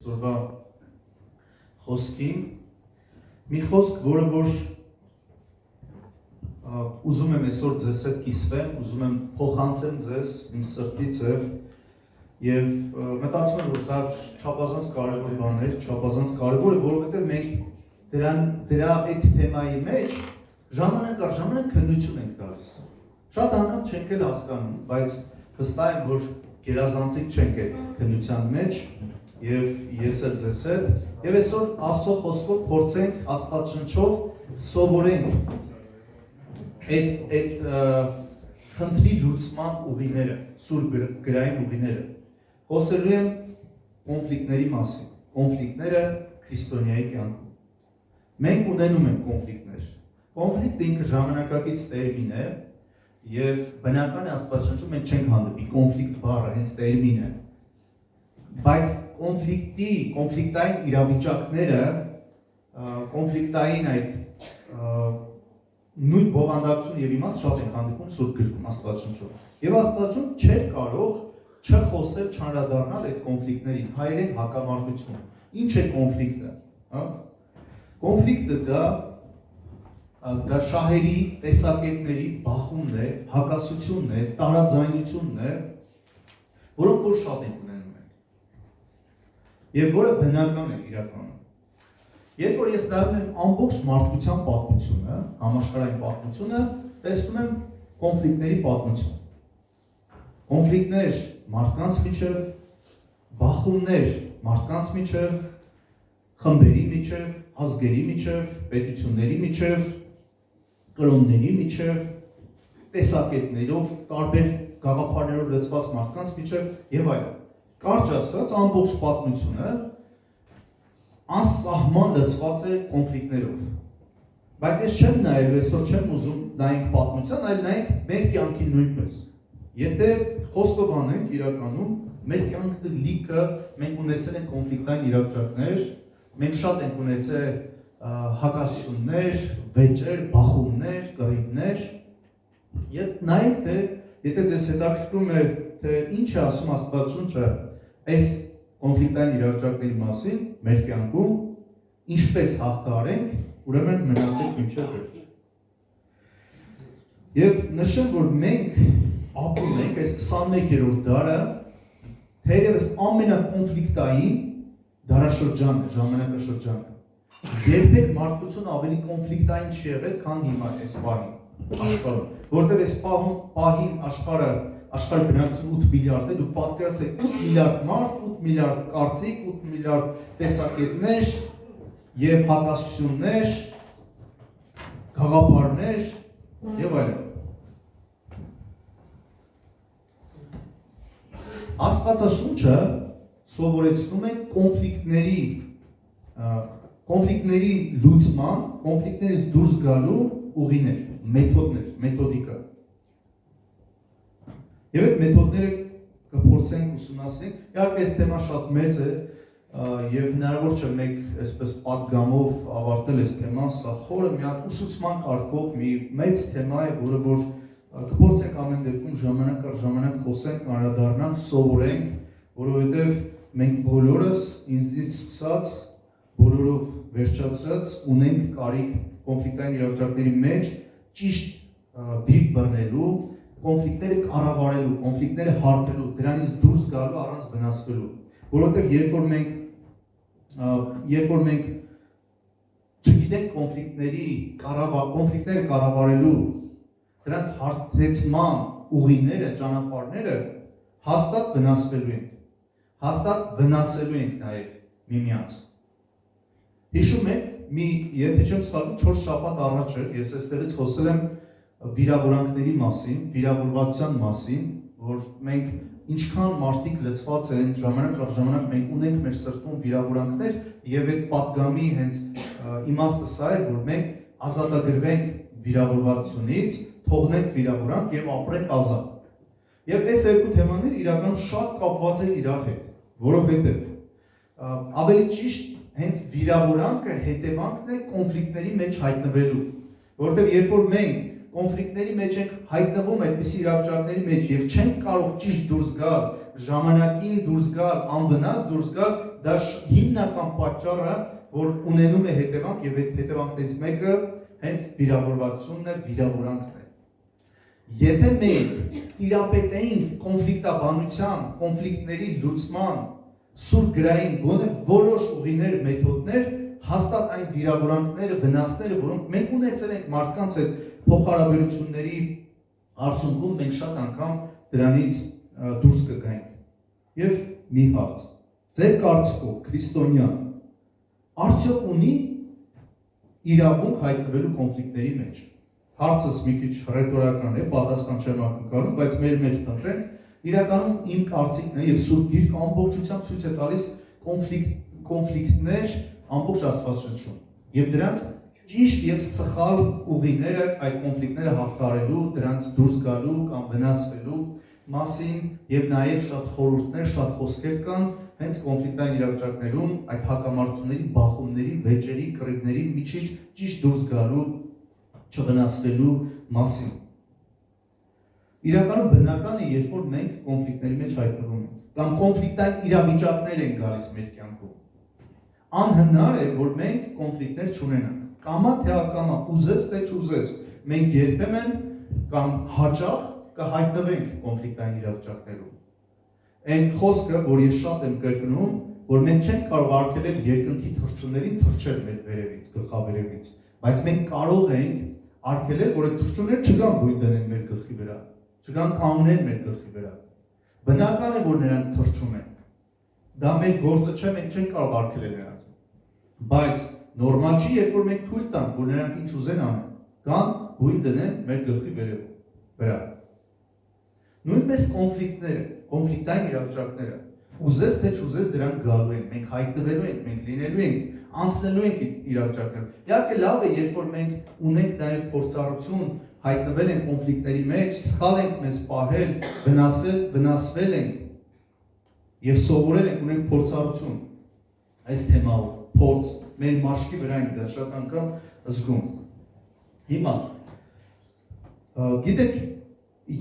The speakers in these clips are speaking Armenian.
այսօրվա խոսքին, մի խոսք, որը որ ուզում եմ այսօր ձեզ հետ կիսվեմ, ուզում եմ փոխանցեմ ձեզ իմ սրտից եւ մտածում եմ, որ դա չափազանց կարևոր բան է, չափազանց կարևոր է, որովհետեւ մենք դրա այդ թեմայի մեջ ժամանակ առ ժամանակ քննություն ենք տալիս։ Շատ անգամ չենք էլ հասկանում, բայց վստահ եմ, որ գերազանցիկ չենք այդ քննության մեջ եւ ես էլ ձեզ հետ եւ այսօր Աստծո խոսքով փորձենք Աստվածաշնչով սովորենք այդ խնդրի լուծման ուղիները, սուրբ գրային ուղիները։ Խոսելու եմ կոնֆլիկտների մասին։ Կոնֆլիկտները քրիստոնյայի կյանքում։ Մենք ունենում ենք կոնֆլիկտներ։ Կոնֆլիկտը ինքը ժամանակակից տերմին է եւ բնական է Աստվածաշնչում մենք չենք հանդիպի կոնֆլիկտ բառը, հենց տերմին է։ Բայց կոնֆլիկտային իրավիճակները, կոնֆլիկտային այդ նույն բովանդակություն եւ իմաստ շատ են հանդիպում Սուրբ գրքում Աստվածաշնչում։ Եվ Աստվածաշունչ չէր կարող չխոսել, չանդրադառնալ այդ կոնֆլիկտներին, հայերեն հակամարտություն։ Ինչ է կոնֆլիկտը, հա? Կոնֆլիկտը դա շահերի, տեսակետների բախումն է, հակասությունն է, տարաձայնությունն է, որոնք որ շատ են ունենում ենք։ Եվ որը բնական է իրականում։ Երբ որ ես նայում եմ ամբողջ մարդկության պատմությունը, համաշխարհային պատմությունը, տեսնում եմ կոնֆլիկտների պատմություն։ Կոնֆլիկտներ մարդկանց միջև, բախումներ մարդկանց միջև, խմբերի միջև, ազգերի միջև, պետությունների միջև, կրոնների միջև, տեսակետներով, տարբեր գաղափարներով լցված մարդկանց միջև եւ այլն։ Կարճ ասած, ամբողջ պատմությունը անսահման լցված է կոնֆլիկտներով։ Բայց ես չեմ նայելու, այսօր չեմ ուզում նայենք պատմության, այլ նայենք մեր կյանքի նույնպես։ Եթե խոսքով անենք իրականում, մեր կյանքը լիքը մենք ունեցել ենք կոնֆլիկտային իրավիճակներ, մենք շատ ենք ունեցել հակասություններ, վեճեր, բախումներ, կռիվներ, եւ նայեք թե եթե ձեզ հետաքրքրում է թե ինչ է ասում Աստվածաշունչը այս կոնֆլիկտային իրավիճակների մասին մեր կյանքում, ինչպես հաղթահարենք, ուրեմն մնացեք մինչև վերջ։ Եվ նշեմ, որ մենք ապրում ենք այս 21-րդ դարը, թերևս ամենակոնֆլիկտային դարաշրջանն է, ժամանակաշրջանն է։ Երբեք մարդկությունը ավելի կոնֆլիկտային չի եղել, քան հիմա այս պահին աշխարհում, որտեղ այս պահին աշխարհի բնակչություն 8 միլիարդ է, դուք պատկերացրեք 8 միլիարդ մարդ, 8 միլիարդ կարծիք, 8 միլիարդ տեսակետներ եւ հակասություններ, գաղափարներ եւ այլն։ Աստվածաշունչը սովորեցնում է կոնֆլիկտների լուծման, կոնֆլիկտներից դուրս գալու ուղիներ, մեթոդիկա։ Եվ այդ մեթոդները կփորձենք ուսումնասիրենք։ Իհարկե, այս թեման շատ մեծ է եւ հնարավոր չէ մեկ այսպես պատգամով ավարտել այս թեման, սա խորը մի հատ ուսուցման կարգով մի մեծ թեմա է, որը որ կփորձենք ամեն դեպքում ժամանակ առ ժամանակ խոսենք, անդրադառնանք, սովորենք, որովհետեւ մենք բոլորս ինձնից սկսած, բոլորով վերջացրած ունենք կարիք կոնֆլիկտային իրավիճակների մեջ ճիշտ դիպ բռնելու, կոնֆլիկտները կառավարելու, կոնֆլիկտները հարգելու, դրանից դուրս գալու առանց վնասվելու, որովհետև երբ որ մենք չգիտենք կոնֆլիկտները կառավարելու, դրանց հարթեցման ուղիները, ճանապարհները հաստատ վնասվելու ենք, հաստատ վնասելու ենք նաև միմյանց։ Հիշում եք, եթե չեմ սխալվում, 4 շաբաթ առաջ ես այստեղից խոսել եմ վիրավորանքների մասին, վիրավորվածության մասին, որ մենք ինչքան մարդիկ լցված են, ժամանակ առ ժամանակ մենք ունենք մեր սրտում վիրավորանքներ եւ այդ պատգամի հենց իմաստը սա է, որ մենք ազատագրվենք վիրավորվածությունից, թողնենք վիրավորանք եւ ապրենք ազատ։ Եվ այս երկու թեմաները իրականում շատ կապված են իրար հետ, որովհետեւ ավելի ճիշտ հենց վիրավորանքը հետևանքն է կոնֆլիկտների մեջ հայտնվելու, որովհետև երբ որ մենք կոնֆլիկտների մեջ ենք հայտնվում այդպիսի իրավիճակների մեջ եւ չենք կարող ճիշտ դուրս գալ, ժամանակին դուրս գալ, անվնաս դուրս գալ, դա հիմնական պատճառը, որ ունենում է հետևանք եւ այդ հետևանքներից մեկը հենց վիրավորվածությունն է, վիրավորանքն է։ Եթե մենք տիրապետեինք կոնֆլիկտաբանության, կոնֆլիկտների լուծման, սուր գրային գոնե որոշ ուղիներ, մեթոդներ, հաստատ այն վիրավորանքները, վնասները, որոնք մենք ունեցել ենք մարդկանց հետ փոխհարաբերությունների արդյունքում, մենք շատ անգամ դրանից դուրս կգայինք։ Եվ մի հարց, ձեր կարծիքով քրիստոնյան արդյոք ունի իրավունք հայտնվելու կոնֆլիկտների մեջ։ Հարցս մի քիչ ռետորական է, պատասխան չեմ ակնկալում, բայց մեր մեջ փնտրենք, իրականում իմ կարծիքն է եւ Սուրբ Գիրքը ամբողջությամբ ցույց է տալիս կոնֆլիկտներ ամբողջ Աստվածաշնչում եւ դրանց ճիշտ եւ սխալ ուղիները այդ կոնֆլիկտները հաղթարելու, դրանց դուրս գալու կամ վնասվելու մասին եւ նաեւ շատ խորհուրդներ, շատ խոսքեր կան հենց կոնֆլիկտային իրավիճակներում այդ հակամարտությունների, բախումների, վեճերի, կռիվների միջից ճիշտ դուրս գալու, չվնասվելու մասին։ Իրականում բնական է, երբ որ մենք կոնֆլիկտների մեջ հայտնվում ենք, կամ կոնֆլիկտային իրավիճակներ են գալիս մեր կյանքում։ Անհնար է, որ մենք կոնֆլիկտներ չունենանք։ Կամա թե ակամա, ուզես թե չուզես, մենք երբեմն կամ հաճախ կհայտնվենք կոնֆլիկտային իրավիճակներում։ Այն խոսքը, որ ես շատ եմ կրկնում, որ մենք չենք կարող արգելել երկնքի թռչուններին թռչել մեր վերևից, գլխավերևից, բայց մենք կարող ենք արգելել, որ այդ թռչունները չգան բույն դնեն մեր գլխի վրա, չգան կանգնեն մեր գլխի վրա։ Բնական է, որ նրանք թռչում են։ Դա մեր գործը չէ, մենք չենք կարող արգելել նրանց։ Բայց նորմալ չի, երբ որ մենք թույլ տանք, որ նրանք ինչ ուզեն անեն, կան բույն դնեն մեր գլխի վրա։ Նույնպես կոնֆլիկտները, կոնֆլիկտային իրավիճակները, ուզես թե չուզես դրանք գալու են, մենք հայտնվելու ենք, մենք լինելու ենք, անցնելու ենք իրավիճակներում։ Իհարկե լավ է, երբ որ մենք ունենք նաև փորձառություն, հայտնվել ենք կոնֆլիկտների մեջ, սխալ ենք մեզ պահել, վնասվել ենք եւ սովորել ենք, ունենք փորձառություն այս թեմայով, փորձ մեր մաշկի վրա ենք դա շատ անգամ զգում։ Հիմա գիտեք,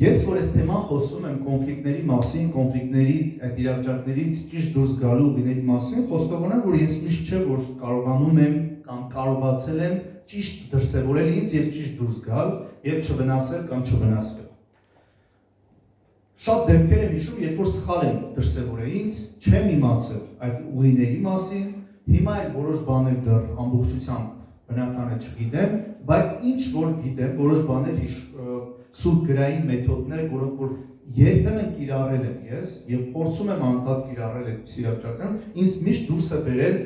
ես որ այս թեման խոսում եմ կոնֆլիկտների մասին, կոնֆլիկտների այդ իրավիճակներից ճիշտ դուրս գալու ուղիների մասին, խոստովանեմ, որ ես միշտ չէ որ կարողանում եմ կամ կարողացել եմ ճիշտ դրսևորել ինձ եւ ճիշտ դուրս գալ եւ չվնասել կամ չվնասվել։ Շատ դեպքեր եմ հիշում, երբ որ սխալ եմ դրսևորել ինձ, չեմ իմացել այդ ուղիների մասին, հիմա էլ որոշ բաներ դեռ ամբողջությամբ բնական է չգիտեմ, բայց ինչ որ գիտեմ, որոշ բաներ սուրբ գրային մեթոդներ, որոնք որ երբեմն կիրառել եմ ես եւ փորձում եմ անդադ կիրառել այդ իրավիճակներում, ինձ միշտ դուրս է բերել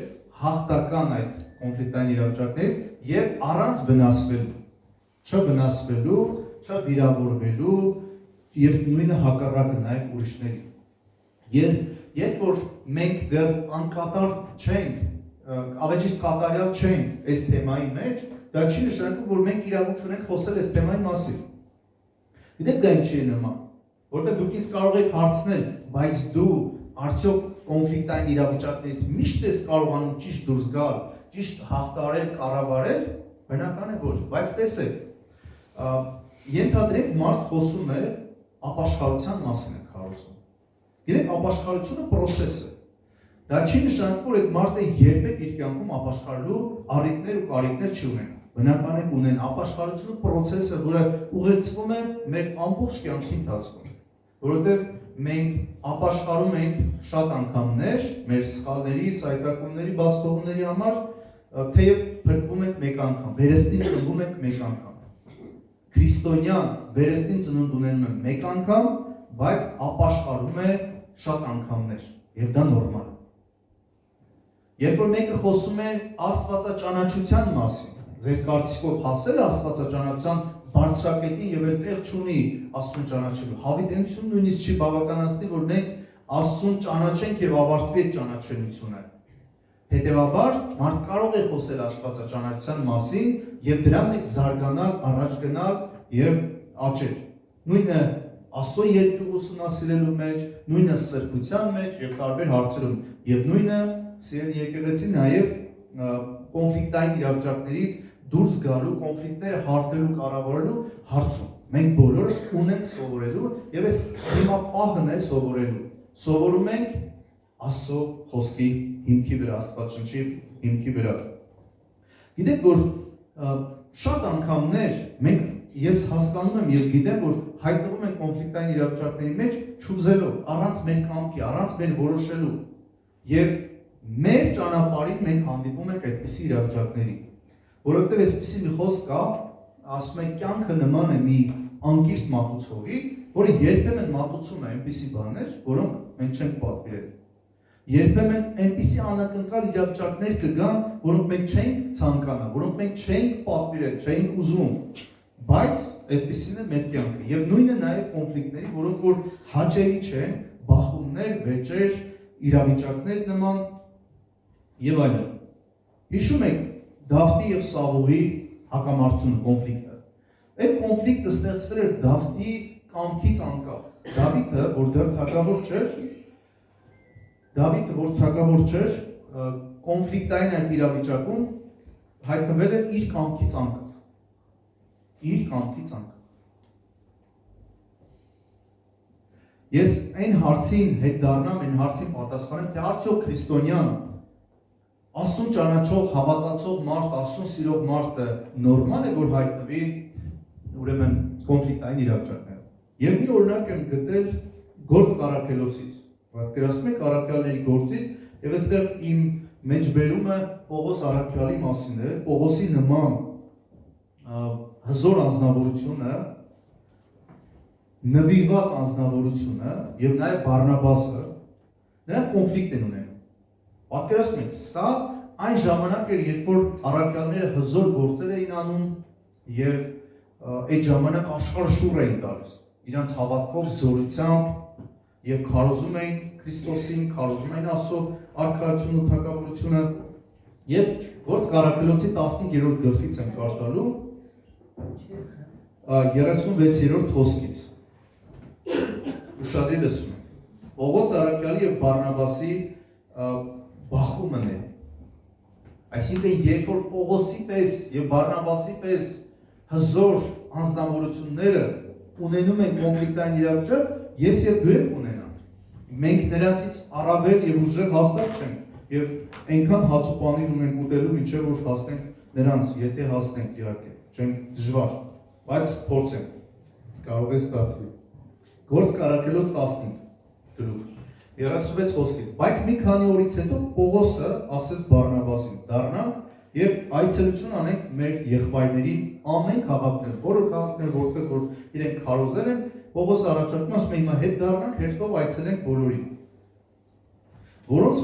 հաղթական այդ կոնֆլիկտային իրավիճակներից եւ առանց վնասվելու, չվնասվելու, չվիրավորվելու եւ նույնը հակառակը նաեւ ուրիշների։ Երբ որ մենք դեռ անկատար չենք, ավելի ճիշտ կատարյալ չենք այս թեմայի մեջ, դա չի նշանակում, որ մենք իրավունք չունենք խոսել այս թեմայի մասին։ Գիտեք դա ինչի է նման, որտեղ դուք ինձ կարող եք հարցնել, բայց դու արդյոք կոնֆլիկտային իրավիճակներից միշտ ես կարողանում ճիշտ դուրս գալ, ճիշտ հաղթարել, կառավարել, բնական է ոչ, բայց տեսեք, ենթադրենք մարդ խոսում է ապաշխարության մասին է քարոզում։ Գիտեք, ապաշխարությունը process է։ Դա չի նշանակում, որ այդ մարդը երբեք իր կյանքում ապաշխարելու առիթներ ու կարիքներ չի ունենա։ Բնական է ունեն ապաշխարությունը process է, որը ուղեկցվում է մեր ամբողջ կյանքի ընթացքում, որովհետև մենք ապաշխարում ենք շատ անգամներ մեր սխալների, սայթակումների, բացթողումների համար, թեև փրկվում ենք մեկ անգամ, վերստին ծնվում ենք մեկ անգամ։ Քրիստոնյան վերստին ծնունդ ունենում է մեկ անգամ, բայց ապաշխարում է շատ անգամներ, եւ դա նորմալ է։ Երբ որ մեկը խոսում է աստվածաճանաչության մասին, ձեր կարծիքով հասել է աստվածաճանաչության բարձրակետին եւ այդտեղ չունի Աստծուն ճանաչելու։ Հավիտենություն նույնիսկ չի բավականացնի, որ մենք Աստծուն ճանաչենք եւ ավարտվի այդ ճանաչելիությունը։ Հետևաբար, մարդ կարող է խոսել աստվածաճանաչության մասին եւ դրա մեջ զարգանալ, առաջ գնալ եւ աճել։ Նույնը Աստծո երկու ուսումնասիրելու մեջ, նույնը սրբության մեջ եւ տարբեր հարցերում, եւ նույնը սիրելի եկեղեցի նաեւ կոնֆլիկտային իրավիճակներից դուրս գալու, կոնֆլիկտները հարթելու, կառավարելու հարցում։ Մենք բոլորս ունենք սովորելու եւ այս հիմա պահն է սովորելու։ Սովորում ենք Աստծո խոսքի հիմքի վրա, Աստվածաշնչի հիմքի վրա։ Գիտեք, որ շատ անգամներ ես հասկանում եմ եւ գիտեմ, որ հայտնվում են կոնֆլիկտային իրավիճակների մեջ չուզելով, առանց մեր կամքի, առանց մեր որոշելու։ Եվ մեր ճանապարհին մենք հանդիպում ենք այդպիսի իրավիճակների, որովհետեւ այսպիսի մի խոսք կա, ասում են կյանքը նման է մի անկիրթ մատուցողի, որը երբեմն մատուցում է այնպիսի բաներ, որոնք մենք չենք պատվիրել։ Երբեմն այնպիսի անակնկալ իրավիճակներ կգան, որոնք մենք չենք ցանկանա, որոնք մենք չենք պատվիրել, չենք ուզում, բայց այդպիսին է մեր կյանքը։ Եվ նույնը նաև կոնֆլիկտների, որոնք որ հաճելի չեն, բախումներ, վեճեր, իրավիճակներ նման եւ այլն։ Հիշում եք Դավթի եւ Սավուղի հակամարտությունը, կոնֆլիկտը։ Այդ կոնֆլիկտը ստեղծվել էր Դավթի կամքից անկախ։ Դավիթը, որ դեռ թագավոր չէր, կոնֆլիկտային այդ իրավիճակում հայտնվել էր իր կամքից անկախ։ Իր կամքից անկախ։ Ես այն հարցին հետ դառնամ, այն հարցին պատասխանեմ, թե արդյոք քրիստոնյան Աստծուն ճանաչող, հավատացող մարդ, Աստծուն սիրող մարդը նորմալ է, որ հայտնվի ուրեմն կոնֆլիկտային իրավիճակներում։ Եվ մի օրինակ եմ գտել Գործ Առաքելոցից։ Պատկերացնում եք առաքյալների գործից, եւ այստեղ իմ մեջբերումը Պողոս առաքյալի մասին է, Պողոսի նման հզոր անձնավորությունը, նվիրված անձնավորությունը եւ նաեւ Բարնաբասը նրանք կոնֆլիկտ են ունենում։ Պատկերացնում եք, սա այն ժամանակ էր, երբ որ առաքյալները հզոր գործեր էին անում եւ այդ ժամանակ աշխարհը շուռ էին տալիս։ Իրանց հավատքով, զորությամբ եւ քարոզում էին Քրիստոսին, քարոզում էին Աստծո արքայությունը, թագավորությունը եւ Գործ Առաքելոցի 15-րդ գլխից եմ կարդալու 36-րդ խոսքից։ Ուշադրի լսում եք։ Պողոս առաքյալի եւ Բարնաբասի բախումն է։ Այսինքն երբ որ Պողոսի պես եւ Բարնաբասի պես հզոր անձնավորությունները ունենում են կոնֆլիկտային իրավիճակ, ես եւ դու ենք ունենանք։ Մենք նրանցից առավել եւ ուժեղ հաստատ չենք եւ այնքան հաց ու պանիր ունենք ուտելու, ինչեւ որ հասնենք նրանց, եթե հասնենք իհարկե, չենք դժվար, բայց փորձենք։ Կարող է ստացվի։ Գործ Առաքելոց 15 գլուխ 36 խոսքից, բայց մի քանի օրից հետո Պողոսը ասեց Բարնաբասին. «Դառնանք եւ այցելություն անենք մեր եղբայրներին ամեն քաղաքներ, որը քաղաքներ, որտեղ որ իրենք քարոզել են, Պողոսը առաջարկում ասում է հիմա հետ դառնանք, հերթով այցելենք բոլորին, որոնց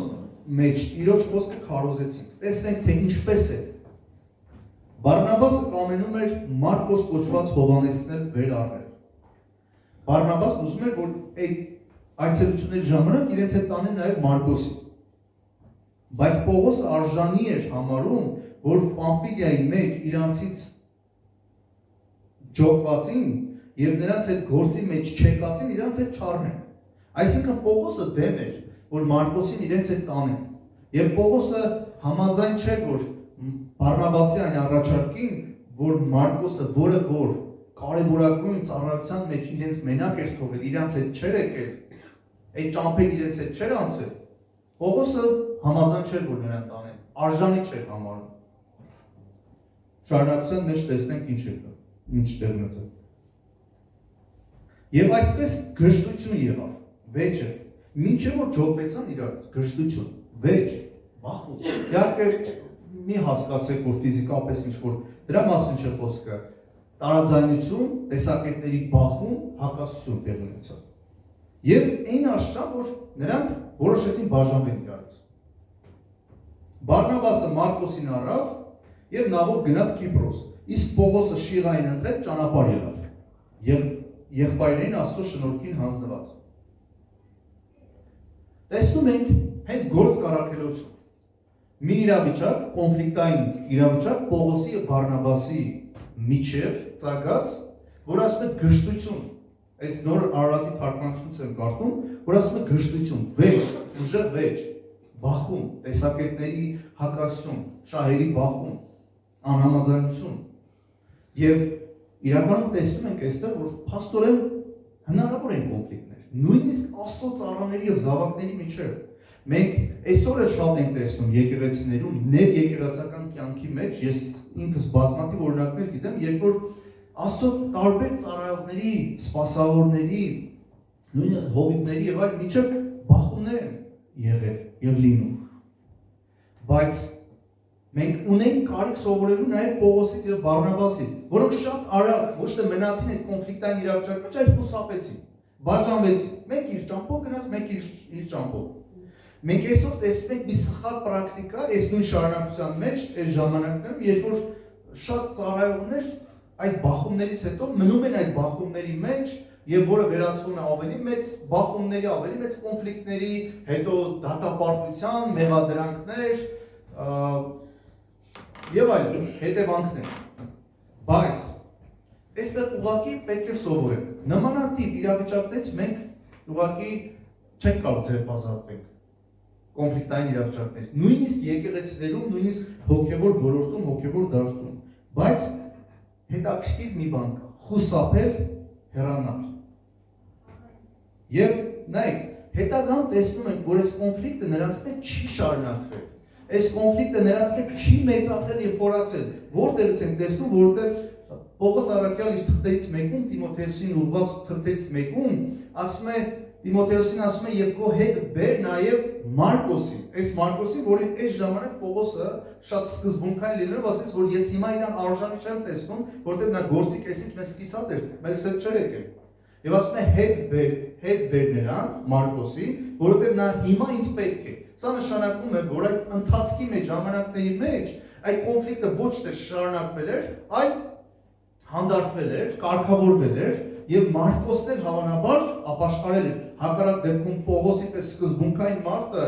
մեջ Տիրոջ խոսքը քարոզեցինք։ Տեսնենք թե ինչպես է»։ Բարնաբասը կամենում էր Մարկոս կոչված Հովհաննեսն վեր առնել։ Բարնաբասն ուզում էր, որ այդ այցելությունների ժամանակ իրենց հետ տանեն նաև Մարկոսին։ Բայց Պողոսը արժանի էր համարում, որ Պամֆիլիայի մեջ իրանցից ջոկվածին եւ նրանց այդ գործի մեջ չեկածին իրանց հետ չառնեն։ Այսինքն Պողոսը դեմ էր, որ Մարկոսին իրենց հետ տանեն։ Եվ Պողոսը համաձայն չէր, որ Բարնաբասի այն առաջարկին, որ Մարկոսը, որը որ կարևորագույն ծառայության մեջ իրենց մենակ էր թողել, իրանց հետ չէր եկել, այդ ճամփեր իրենց հետ չէր անցել, Պողոսը համաձայն չէր, որ նրան տանեն, արժանի չէր համարում։ Շարունակության մեջ տեսնենք ինչ է, ինչ տեղ ունեցավ։ Եվ այսպես գժտություն եղավ, վեճը, մինչև որ ջոկվեցան իրար, գժտություն, վեճ, բախում։ Իհարկե մի հասկացեք, որ ֆիզիկապես ինչ-որ դրա մասին չէ խոսքը, տարաձայնություն, տեսակետների բախում, հակասություն տեղ ունեցավ։ Եվ այն աշխարհ, որ նրանք որոշեցին բաժանվել իրարից։ Բարնաբասը Մարկոսին առավ եւ նավով գնաց Կիպրոս, իսկ Պողոսը Շիղային ընտրեց ճանապարհ ելավ։ Եվ եղբայրներին Աստծո շնորհքին հանձնված։ Տեսնում ենք հենց Գործ Առաքելոցում մի իրավիճակ, կոնֆլիկտային իրավիճակ Պողոսի եւ Բարնաբասի միջև ծագած, որ ասում է գժտություն։ Այս նոր Արարատի թարգմանությունից եմ կարդում, որ ասում է գժտություն, վեճ, ուժեղ վեճ, բախում, տեսակետների հակասություն, շահերի բախում, անհամաձայնություն։ Եվ իրականում տեսնում ենք այստեղ, որ փաստորեն հնարավոր են կոնֆլիկտներ, նույնիսկ Աստծո ծառաների եւ զավակների միջև։ Մենք այսօր էլ շատ ենք տեսնում եկեղեցիներում, նեւ եկեղեցական կյանքի մեջ, ես ինքս բազմաթիվ օրինակներ գիտեմ, երբ որ Աստծո տարբեր ծառայողների, սպասավորների, նույն հովիվների եւ այլ միջև բախումներ են եղել եւ լինում։ Բայց մենք ունենք կարիք սովորելու նաեւ Պողոսից եւ Բարնաբասից, որոնք շատ արագ ոչ թե մնացին այդ կոնֆլիկտային իրավիճակի մեջ, այլ խուսափեցին, բաժանվեցին։ Մեկ իր ճամփով գնաց, մեկ իր ճամփով։ Մենք այսօր տեսնում ենք մի սխալ պրակտիկա, այս նույն շարունակության մեջ, այս ժամանակներում, երբ որ շատ ծառայողներ այս բախումներից հետո մնում են այդ բախումների մեջ եւ որը վերածվում է ավելի մեծ բախումների, ավելի մեծ կոնֆլիկտների, հետո դատապարտության, մեղադրանքներ եւ այլ հետևանքներ։ Բայց այստեղ ուղղակի պետք է սովորենք։ Նմանատիպ իրավիճակներից մենք ուղղակի չենք կարող ձերբազատվել կոնֆլիկտային իրավիճակներից, նույնիսկ եկեղեցիներում, նույնիսկ հոգևոր ոլորտում, հոգևոր դաշտում, բայց հետաքրքիր մի բան կա, խուսափել, հեռանալ։ Եվ նայեք, հետագան տեսնում ենք, որ այս կոնֆլիկտը նրանց մեջ չի շարունակվել, այս կոնֆլիկտը նրանց մեջ չի մեծացել եւ խորացել, որտեղից ենք տեսնում, որտեղ Պողոս առաքյալը իր թղթերից մեկում, Տիմոթեոսին ուղղված թղթերից մեկում, ասում է Տիմոթեոսին ասում է եւ քո հետ բեր նաեւ Մարկոսին, այս Մարկոսին, որին այս ժամանակ Պողոսը շատ սկզբունքային լինելով ասեց, որ ես հիմա իրան արժանի չեմ տեսնում, որտեղ նա գործի կեսից մեզ սկսած էր, մեզ հետ չէր եկել։ Եվ ասում է հետ բեր նրան Մարկոսին, որովհետեւ նա հիմա ինձ պետք է։ Սա նշանակում է, որ այդ ընթացքի մեջ, ժամանակների մեջ այդ կոնֆլիկտը ոչ թե շարունակվել էր, այլ հանդարտվել էր, կարգավորվել էր եւ Մարկոսն էլ հավանաբար ապաշխարել էր։ Հակառակ դեպքում Պողոսի պես սկզբունքային մարդը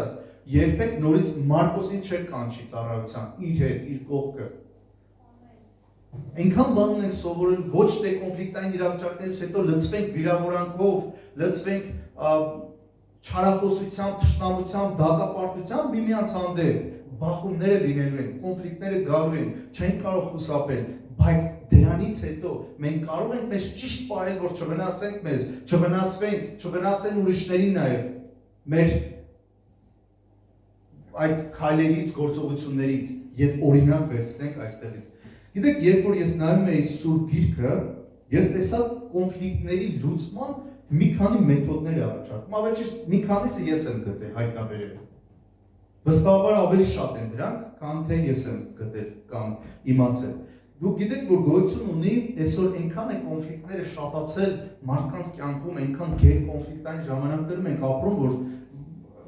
երբեք նորից Մարկոսին չէր կանչի ծառայության, իր հետ, իր կողքը։ Այնքան բան ունենք սովորել ոչ թե կոնֆլիկտային իրավիճակներից հետո լծվենք վիրավորանքով, լծվենք չարախոսությամբ, թշնամությամբ, դատապարտությամբ միմյանց հանդեպ, բախումները լինելու են, կոնֆլիկտները գալու են, չենք կարող խուսափել, բայց դրանից հետո մենք կարող ենք մեզ ճիշտ պահել, որ չվնասենք մեզ, չվնասեն ուրիշներին նաև մեր այդ քայլերից, գործողություններից եւ օրինակ վերցնենք այստեղից։ Գիտեք, երբ որ ես նայում էի Սուրբ Գիրքը, ես տեսա կոնֆլիկտների լուծման մի քանի մեթոդներ առաջարկում, ավելի ճիշտ մի քանիսը ես եմ գտել հայտնաբերել։ Վստահաբար ավելի շատ են դրանք, քան թե ես եմ գտել կամ իմացել։ Դուք գիտեք, որ գոյություն ունի այսօր այնքան է կոնֆլիկտները շատացել մարդկանց կյանքում, այնքան գերկոնֆլիկտային ժամանակներում ենք ապրում,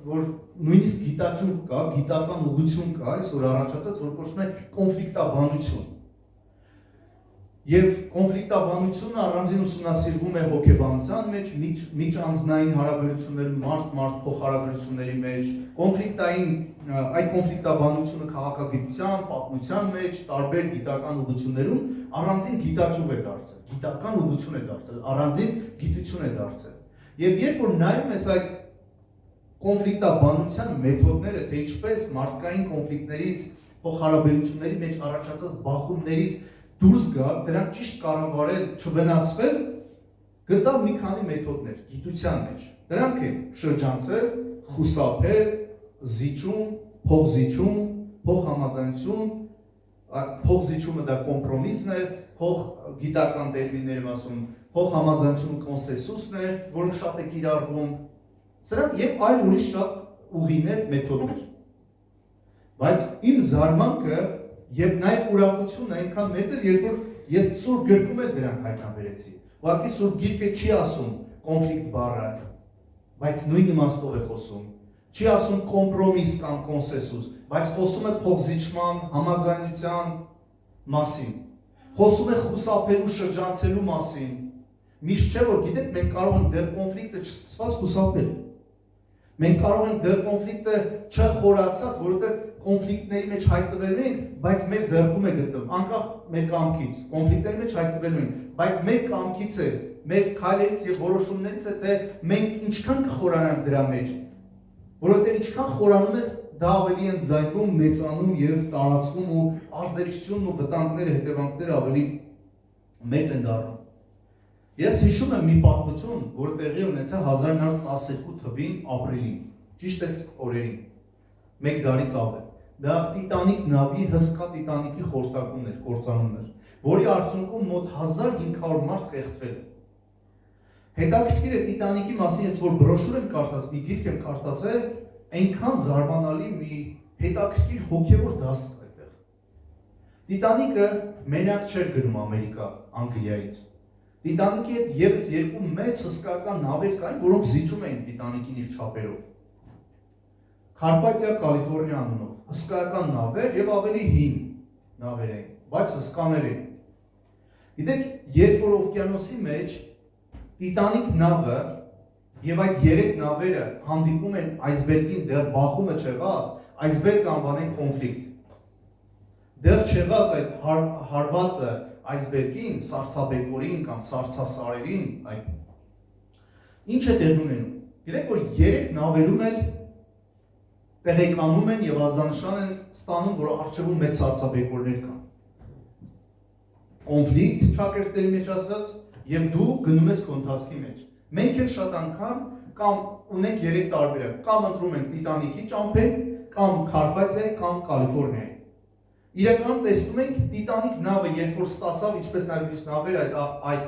որ նույնիսկ գիտաճյուղ կա, գիտական ուղղություն կա, այսօր առաջացած, որ կոչվում է կոնֆլիկտաբանություն։ Եվ կոնֆլիկտաբանությունը առանձին ուսումնասիրվում է հոգեբանության մեջ, միջանձնային հարաբերությունների, մարդ-մարդ փոխհարաբերությունների մեջ, այդ կոնֆլիկտաբանությունը քաղաքագիտության, պատմության մեջ, տարբեր գիտական ուղղություններում առանձին գիտաճյուղ է դարձել, գիտական ուղղություն է դարձել, առանձին գիտություն է դարձել։ Եվ երբ որ նայում ես այդ կոնֆլիկտաբանության մեթոդները, թե ինչպես մարդկային կոնֆլիկտներից, փոխհարաբերությունների մեջ առաջացած բախումներից դուրս գա, դրանք ճիշտ կառավարել, չվնասվել, գտա մի քանի մեթոդներ գիտության մեջ։ Դրանք են շրջանցել, խուսափել, զիջում, փոխզիջում, փոխհամաձայնություն, փոխզիջումը դա կոմպրոմիսն է, գիտական տերմիններով ասում, փոխհամաձայնությունը կոնսենսուսն է, որոնք շատ է կիրառվում, սրանք եւ այլ ուրիշ շատ ուղիներ, մեթոդներ։ Բայց իմ զարմանքը եւ նաեւ ուրախությունը այնքան մեծ էր, երբ որ ես Սուրբ Գրքում էլ դրանք հայտնաբերեցի։ Ուղղակի Սուրբ Գիրքը չի ասում կոնֆլիկտ բառը, բայց նույն իմաստով է խոսում։ Չի ասում կոմպրոմիս կամ կոնսենսուս, բայց խոսում է փոխզիջման, համաձայնության մասին։ Խոսում է խուսափելու, շրջանցելու մասին։ Միշտ չէ, որ գիտեք, մենք կարող ենք դեռ կոնֆլիկտը չսկսված խուսափել։ Մենք կարող ենք դեռ կոնֆլիկտը չխորացած, որովհետեւ կոնֆլիկտների մեջ հայտնվելու ենք, բայց մեր ձեռքում է գտնվում, անկախ մեր կամքից, կոնֆլիկտների մեջ հայտնվելու ենք, բայց մեր կամքից է, մեր քայլերից եւ որոշումներից է, թե մենք ինչքան կխորանանք դրա մեջ, որովհետեւ ինչքան խորանում ես, դա ավելի ընդլայնվում, մեծանում եւ տարածվում ու ազդեցությունն ու վտանգները, հետևանքները ավելի մեծ են դառնում։ Ես հիշում եմ մի պատմություն, որը տեղի ունեցավ 1912 թվին ապրիլին, ճիշտ էս օրերին, մեկ դարից ավել, դա տիտանիկ նավի հսկա տիտանիկի խորտակումն էր, կործանումն էր, որի արդյունքում մոտ 1500 մարդ խեղդվել է։ Հետաքրքիր է տիտանիկի մասին, ես որ բրոշուր եմ կարդաց, մի գիրք եմ կարդացել, այնքան զարմանալի մի հետաքրքիր հոգևոր դաս այդտեղ։ Տիտանիկը մենակ չէր գնում Ամերիկա, Անգլիայից։ Տիտանիկի հետ ևս երկու մեծ հսկայական նավեր կային, որոնք զիջում էին Տիտանիկին իր չափերով։ Կարպաթիա, Կալիֆոռնիա անունով, հսկայական նավեր եւ ավելի հին նավեր էին, բայց հսկաներ էին։ Գիտեք, երբ որ օվկիանոսի մեջ Տիտանիկ նավը եւ այդ 3 նավերը հանդիպում են այսբերգին դեռ բախումը չեղած, այսբերգ անվանեն կոնֆլիկտ։ Դեռ չեղած այդ հարվածը այսբերգին, սառցաբեկորին կամ սառցասարերին, այդ ինչ է տեղի ունենում։ Գիտեք, որ 3 նավերում էլ տեղեկանում են եւ ազդանշան են ստանում, որ առջևում մեծ սառցաբեկորներ կան։ Կոնֆլիկտ ճակերտների մեջ ասած եւ դու գնում ես քո ընթացքի մեջ։ Մենք էլ շատ անգամ կամ ունենք 3 տարբերակ, կամ ընտրում ենք Տիտանիկի ճամփեն, կամ Կարպաթիայի, կամ Կալիֆոռնիայի։ Իրականում տեսնում ենք Տիտանիկ նավը, երբ որ ստացավ, ինչպես նաև մյուս նավերը այդ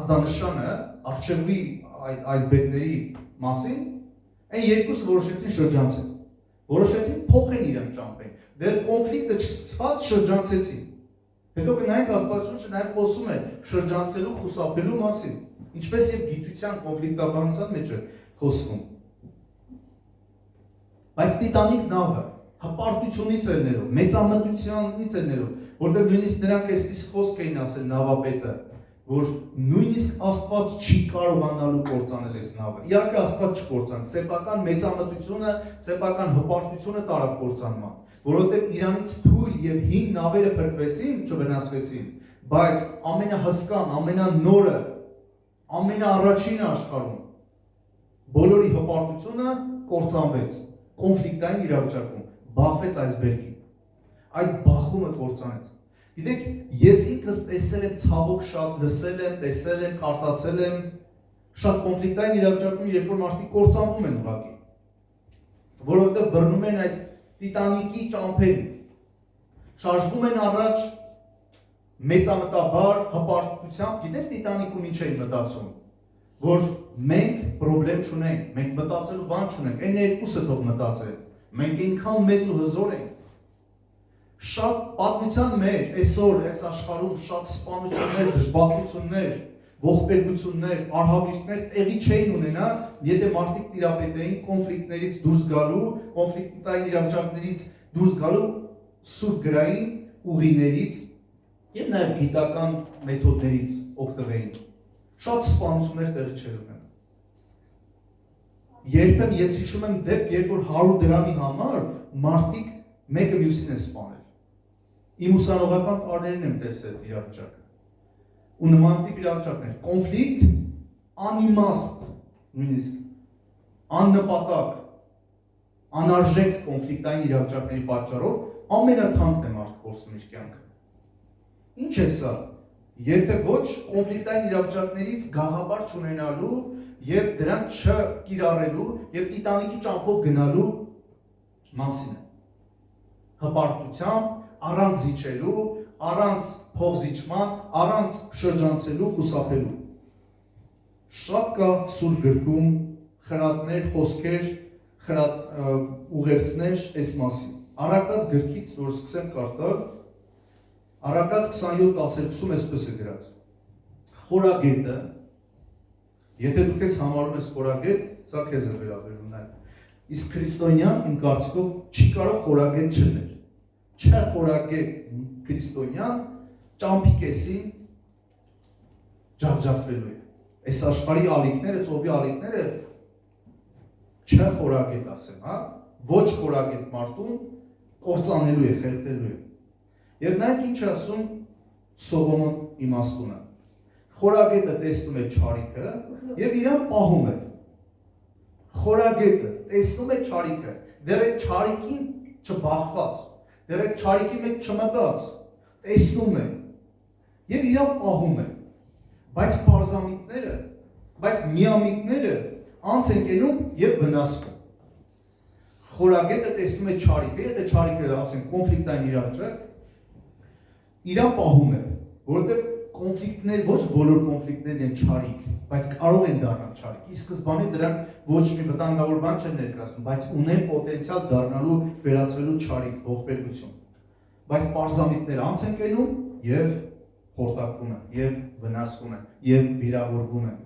ազդանշանը առջևի այդ այսբերգների մասին, այն երկուսը որոշեցին շրջանցել։ Որոշեցին փոխեն իրենք ճամփեն։ Դեռ կոնֆլիկտը չսկսված շրջանցեցին։ Հետո կնայենք Աստվածությունը նաև խոսում է շրջանցելու, խուսափելու մասին, ինչպես եւ գիտության կոնֆլիկտաբանության մեջ է խոսվում։ Բայց Տիտանիկ նավը հպարտությունից էր ներով, մեծամտությանից էր ներով, որտեղ նույնիսկ նրանք այսպես խոսք էին ասել նավապետը, որ նույնիսկ Աստված չի կարողանալու կործանել այս նավը։ Իհարկե Աստված չկործան, սեփական մեծամտությունը, սեփական հպարտությունը տարավ կործանման, որովհետև իրանից թույլ եւ հին նավերը փրկվեցին, չվնասվեցին, բայց ամենահսկան, ամենանորը, ամենաառաջինը աշխարհում բոլորի հպարտությունը կործանվեց, կոնֆլիկտային իրավիճակում, բախվեց այսբերգին։ Այդ բախումը կործանեց։ Գիտեք, ես ինքս տեսել եմ ցավոք շատ, լսել եմ, տեսել եմ, կարդացել եմ շատ կոնֆլիկտային իրավիճակում, երբ որ մարդիկ կործանվում են ուղղակի, որովհետև բռնում են այս Տիտանիկի ճամփերին, շարժվում են առաջ մեծամտաբար հպարտությամբ, գիտեք Տիտանիկում ինչ էին մտածում, որ մենք պրոբլեմ չունենք, մենք մտածելու բան չունենք, այն երկուսը թող մտածեն, մենք այնքան մեծ ու հզոր ենք։ Շատ պատմության մեջ այսօր այս աշխարհում շատ սպանություններ, դժբախտություններ, ողբերգություններ, արհավիրքներ տեղի չէին ունենա, եթե մարդիկ տիրապետեին կոնֆլիկտներից դուրս գալու, կոնֆլիկտային իրավիճակներից դուրս գալու սուրբ գրային ուղիներից եւ նաեւ գիտական մեթոդներից օգտվեին։ Շատ սպանություններ տեղի չէր ունենա։ Երբեմն ես հիշում եմ դեպք, երբ որ 100 դրամի համար մարդիկ մեկը մյուսին է սպանել։ Իմ ուսանողական տարիներին եմ տեսել իրավիճակը։ Ու նման տիպ իրավիճակներ, կոնֆլիկտ, անիմաստ, նույնիսկ աննպատակ, անարժեք կոնֆլիկտային իրավիճակների պատճառով ամենաթանկն է մարդ կորցնում իր կյանքը։ Ինչ է սա։ Եթե ոչ կոնֆլիկտային իրավիճակներից գաղափար չունենալու եւ դրանք չկիրառելու եւ Տիտանիկի ճամփով գնալու մասին է։ Հպարտությամբ, առանց զիջելու, առանց փողզիջման, առանց շրջանցելու, խուսափելու։ Շատ կա սուրբ գրքում խրատներ, խոսքեր, ուղերձներ այս մասին։ Առակաց գրքից, որ սկսեմ կարդալ, Առակաց 27:10-ում այսպես է գրած. Խորագետը, եթե դուք ես համարում ես խորագետ, սա քեզ է վերաբերում նաև։ Իսկ քրիստոնյան իմ կարծիքով չի կարող խորագետ չլինել։ Չէ խորագետ քրիստոնյան ճամփի կեսին ջախջախվելու է։ Այս աշխարհի ալիքները, ծովի ալիքները չէ խորագետ ասեմ, հա, ոչ խորագետ մարդուն կործանելու է, խեղդելու է։ Եվ նայեք ինչ ասում Սողոմոն իմաստունը։ Խորագետը տեսնում է չարիքը եւ իրան պահում է։ Խորագետը տեսնում է չարիքը, դեռ այդ չարիքին չբախված, դեռ այդ չարիքի մեջ չմտած, տեսնում է եւ իրան պահում է։ Բայց պարզամիտները, բայց միամիտները անց են կենում եւ վնասվում։ խորագետը տեսնում է չարիքը, եթե չարիքը ասենք կոնֆլիկտային իրավիճակ, իրան պահում է, որովհետև կոնֆլիկտներ, ոչ բոլոր կոնֆլիկտներն են չարիք, բայց կարող են դառնալ չարիք։ Ի սկզբանե դրանք ոչ մի վտանգավոր բան չեն ներկայացնում, բայց ունեն պոտենցիալ դառնալու վերածվելու չարիք, ողբերգություն։ Բայց պարզամիտները անց են կենում եւ խորտակվում են, եւ վնասվում են, եւ վիրավորվում են։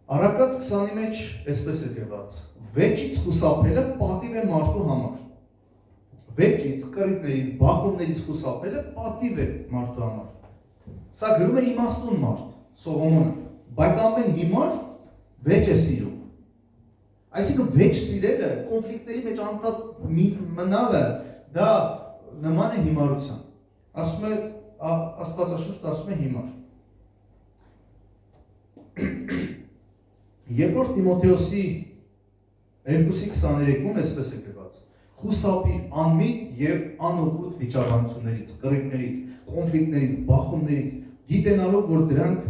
Առակաց 20-ի մեջ այսպես է գրված. վեճից խուսափելը պատիվ է մարդու համար։ Վեճից, կռիվներից, բախումներից խուսափելը պատիվ է մարդու համար։ Սա գրում է իմաստուն մարդ, Սողոմոնը, բայց ամեն հիմար վեճ է սիրում։ Այսինքն վեճ սիրելը, կոնֆլիկտների մեջ անդադ մնալը, դա նման է հիմարության։ Ասում է Աստվածաշունչն ասում է հիմար։ Երկրորդ Տիմոթեոսի 2:23-ում այսպես է գրված. խուսափիր անմիտ եւ անօգուտ վիճաբանություններից, կռիվներից, կոնֆլիկտներից, բախումներից, գիտենալով, որ դրանք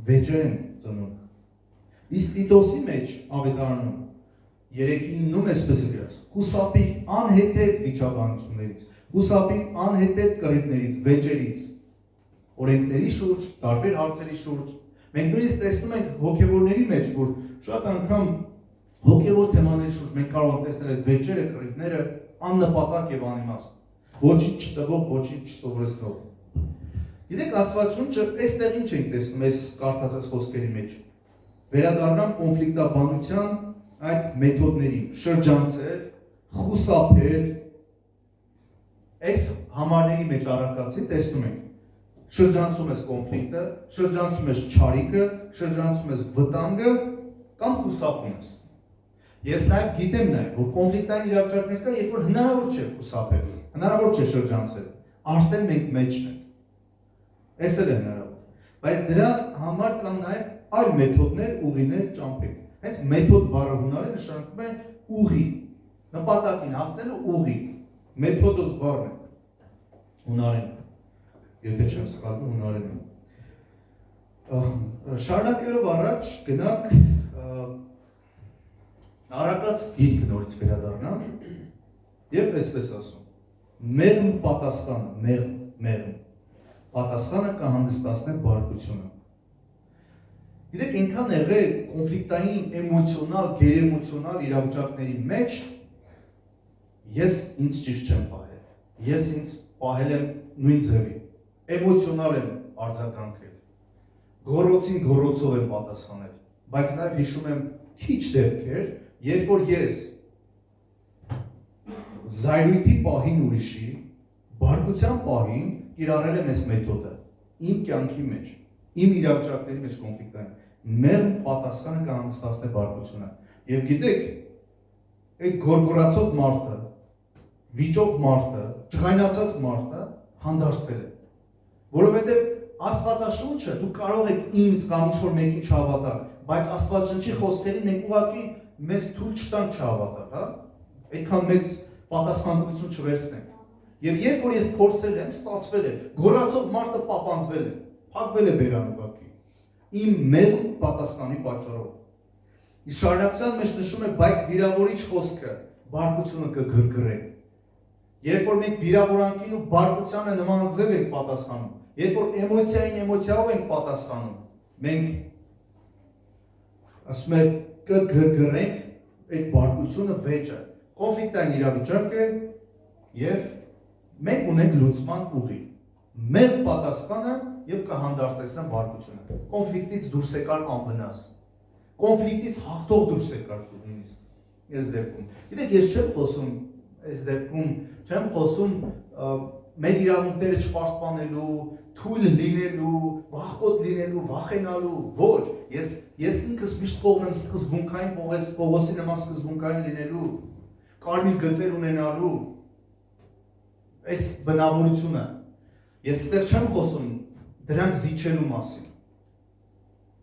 վեճեր են ծնում։ Իսկ Տիտոսի մեջ ավետարանում 3:9-ում այսպես է գրած. խուսափիր անհետեթ վիճաբանություններից, խուսափիր անհետեթ կռիվներից, վեճերից, օրենքների շուրջ, տարբեր հարցերի շուրջ։ Մենք նույնիսկ տեսնում ենք հոգևորների մեջ, որ շատ անգամ հոգևոր թեմաների շուրջ մենք կարող ենք տեսնել այդ վեճերը, կռիվները աննպատակ եւ անիմաստ։ Ոչինչ չտվող, ոչինչ չսովորեցնող։ Գիտեք, Աստվածաշունչը այստեղին չենք տեսնում այս կարդացած խոսքերի մեջ։ Վերադառնամ կոնֆլիկտաբանության այդ մեթոդներին, շրջանցել, խուսափել։ Այս համարների մեջ առակացի տեսնում ենք։ Շրջանցում ես կոնֆլիկտը, շրջանցում ես չարիքը, շրջանցում ես վտանգը կամ խուսափում ես։ Ես նաև գիտեմ նաև, որ կոնֆլիկտային իրավիճակներ կա, երբ որ հնարավոր չէ խուսափել, հնարավոր չէ շրջանցել, արդեն մենք մեջն ենք։ Այս էլ է հնարավոր։ Բայց դրա համար կան նաև այլ մեթոդներ, ուղիներ, ճամփեր։ Հենց մեթոդ բառը հունարեն նշանակում է ուղի, նպատակին հասնելու ուղի։ Մեթոդոս բառն է հունարեն։ Եթե չեմ սխալվում, հունարեն է։ Շարունակելով առաջ գնանք Առակաց գիրքը նորից վերադառնամ եւ այսպես ասում. մեղմ պատասխանը, մեղմ պատասխանը կհանդիսացնի բարկությունը։ Գիտեք, այնքան եղե կոնֆլիկտային, էմոցիոնալ, գերեմոցիոնալ իրավիճակների մեջ ես ինձ ճիշտ չեմ պահել։ Ես ինձ պահել եմ նույն ձևի։ Էմոցիոնալ եմ արձագանքել։ Գոռոցին գոռոցով եմ պատասխանել, բայց նաեւ հիշում եմ քիչ դեպքեր, երբ որ ես զայրույթի պահին ուրիշի, բարկության պահին կիրառել եմ այս մեթոդը իմ կյանքի մեջ, իմ իրավիճակների մեջ կոնֆլիկտային, մեղմ պատասխանը կհանդիսացնի բարկությունը։ Եվ գիտեք, այդ գորգորացող մարդը, վիճող մարդը, ջղայնացած մարդը հանդարտվել է, որովհետև Աստվածաշունչը դուք կարող եք ինձ կամ ինչ-որ մեկին չհավատալ, բայց Աստվածաշունչի խոսքերին մենք ուղղակի մեզ թույլ չտանք չհավատալ, հա? Այդքան մեծ պատասխանատվություն չվերցնենք։ Եվ երբ որ ես փորձել եմ, ստացվել է, գոռացող մարդը պապանձվել է, փակվել է բերան ուղղակի։ Իմ մեղմ պատասխանի պատճառով։ Իսկ շարունակության մեջ նշում է, բայց վիրավորիչ խոսքը բարկությունը կգրգռե։ Երբ որ մենք վիրավորանքին ու բարկությանը նման ձև ենք պատասխանում, երբ որ էմոցիային էմոցիայով ենք պատասխանում, մենք ասում ենք կգրգռենք այդ բարկությունը վեճը, կոնֆլիկտային իրավիճակ է եւ մենք ունենք լուծման ուղի։ Մեր պատասխանը եւ կհանդարտեցնեն բարկությունը։ Կոնֆլիկտից դուրս եկար անվնաս։ Կոնֆլիկտից հաղթող դուրս եկար նույնիսկ։ Այս դեպքում։ Գիտեք, ես չեմ խոսում այս դեպքում, չեմ խոսում մեր իրավունքները չպաշտպանելու, թույլ լինելու, վախկոտ լինելու, վախենալու, ոչ, ես ինքս միշտ կողմ եմ սկզբունքային Պողոսի նման սկզբունքային լինելու, կարմիր գծեր ունենալու, այս բնավորությունը, ես ստեղ չեմ խոսում դրանք զիջելու մասին,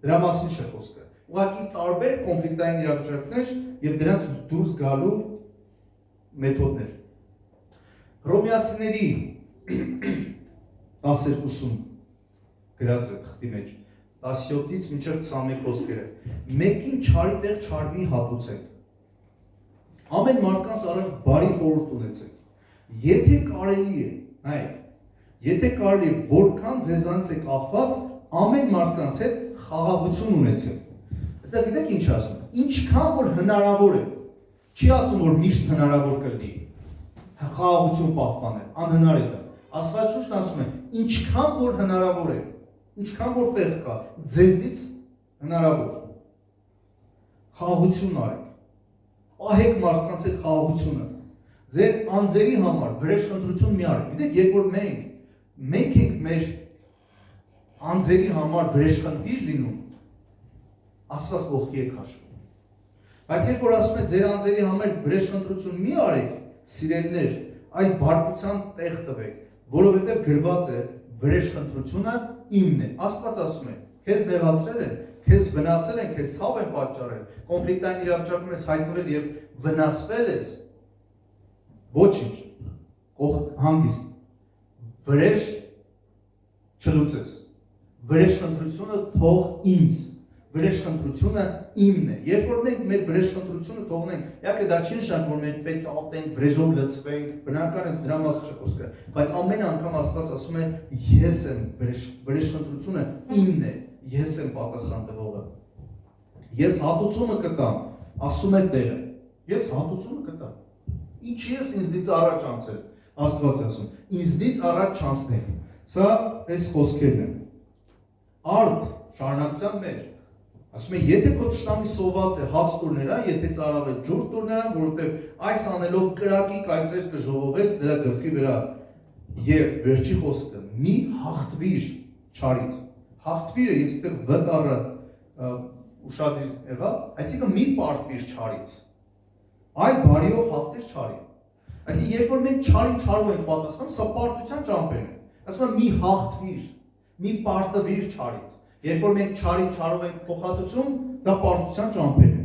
դրա մասին չէ խոսքը, ուղղակի տարբեր կոնֆլիկտային իրավիճակներ եւ դրանց դուրս գալու մեթոդներ։ Հռոմեացիների 12-ում գրած է թղթի մեջ 17-ից մինչև 21 խոսքերը։ Մեկին չարի տեղ չարի հատուցեք։ Ամեն մարդկանց առաջ բարի խորհուրդ ունեցեք։ Եթե կարելի է, այ, եթե կարելի է, որքան ձեզանից է կախված, ամեն մարդկանց հետ խաղաղություն ունեցեք։ Այստեղ գիտեք ինչ ասում։ Ինչքան որ հնարավոր է, չի ասում որ միշտ հնարավոր կլինի խաղաղություն պահպանել, անհնար է դա։ Աստվածաշունչն ասում է, ինչքան որ հնարավոր է, ինչքան որ տեղ կա, ձեզնից հնարավոր խաղաղություն արեք։ Պահեք մարդկանց հետ խաղաղությունը։ Ձեր անձերի համար վրեժխնդրություն մի արեք։ Գիտեք, երբ որ մենք ենք մեր անձերի համար վրեժխնդիր լինում, Աստված կողքի է քաշվում։ Բայց երբ որ ասում է ձեր անձերի համար վրեժխնդրություն մի արեք, սիրելիներ, այդ բարկության տեղ տվեք, որովհետև գրված է վրեժխնդրությունը իմն է։ Աստված ասում է, քեզ նեղացրել են, քեզ վնասել են, քեզ ցավ են պատճառել, կոնֆլիկտային իրավիճակում ես հայտնվել եւ վնասվել ես։ Ոչինչ։ Հանգիստ։ Վրեժ չլուծես։ Վրեժխնդրությունը թող ինձ։ Վրեժխնդրությունը իմն է։ Երբ որ մենք մեր վրեժխնդրությունը թողնենք, իհարկե դա չի նշանակում, որ մենք պետք է ատենք, վրեժով լցվենք, բնական է դրա մասին չի խոսքը, բայց ամեն անգամ Աստված ասում է, ես եմ վրեժխնդրությունը իմն է, ես եմ պատասխան տվողը։ Ես հատուցումը կտամ, ասում է Տերը։ Ես հատուցումը կտամ։ Ինչի ես ինձնից առաջ անցել, Աստված է ասում, ինձնից առաջ չանցնեք։ Սա այս խոսքերն են։ Արդ շարունակության մեջ ասում է, եթե քո թշնամի սոված է հաց տուր նրան, եթե ծարավ է ջուր տուր նրան, որովհետև այս անելով կրակի կայծեր կժողովես նրա գլխի վրա։ Եվ վերջի խոսքը՝ մի հաղթվիր չարից։ Հաղթվիրը, ես այդտեղ վտառը ուշադիր եղա, այսինքն մի պարտվիր չարից, այլ բարիով հաղթիր չարին։ Այսինքն, երբ որ մենք չարին չարով ենք պատասխանում, սա պարտության ճամփեն է։ Ասում եմ մի հաղթվիր, մի պարտվիր չարից։ Երբ որ մենք չարին չարով ենք փոխհատուցում, դա պարտության ճամփեն է։